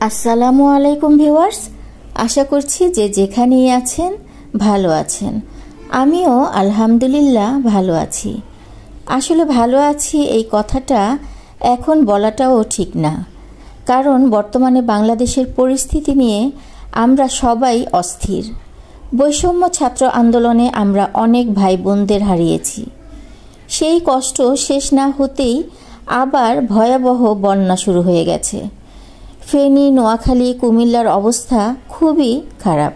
আসসালামু আলাইকুম ভিউয়ার্স, আশা করছি যে যেখানেই আছেন ভালো আছেন। আমিও আলহামদুলিল্লাহ ভালো আছি। আসলে ভালো আছি এই কথাটা এখন বলাটাও ঠিক না, কারণ বর্তমানে বাংলাদেশের পরিস্থিতি নিয়ে আমরা সবাই অস্থির। বৈষম্য ছাত্র আন্দোলনে আমরা অনেক ভাই বোনদের হারিয়েছি। সেই কষ্ট শেষ না হতেই আবার ভয়াবহ বন্যা শুরু হয়ে গেছে। ফেনী, নোয়াখালী, কুমিল্লার অবস্থা খুবই খারাপ।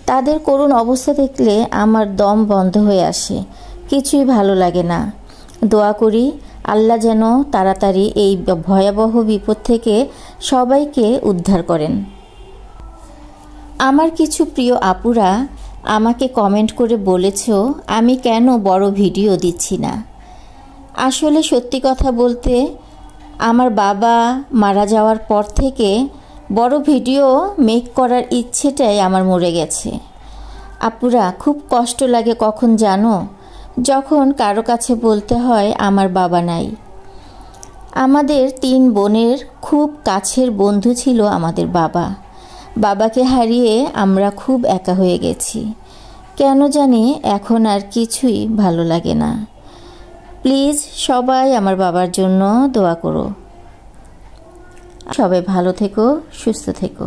তাদের করুণ অবস্থা দেখলে আমার দম বন্ধ হয়ে আসে, কিছুই ভালো লাগে না। দোয়া করি আল্লাহ যেন তাড়াতাড়ি এই ভয়াবহ বিপদ থেকে সবাইকে উদ্ধার করেন। আমার কিছু প্রিয় আপুরা আমাকে কমেন্ট করে বলেছ আমি কেন বড় ভিডিও দিচ্ছি না। আসলে সত্যি কথা বলতে আমার বাবা মারা যাওয়ার পর থেকে বড় ভিডিও মেক করার ইচ্ছেটাই আমার মরে গেছে। আপুরা, খুব কষ্ট লাগে কখন জানো, যখন কারো কাছে বলতে হয় আমার বাবা নাই। আমাদের 3 বোনের খুব কাছের বন্ধু ছিল আমাদের বাবা। বাবাকে হারিয়ে আমরা খুব একা হয়ে গেছি। কেন জানি এখন আর কিছুই ভালো লাগে না। প্লিজ সবাই আমার বাবার জন্য দোয়া করো। সবাই ভালো থেকো, সুস্থ থেকো।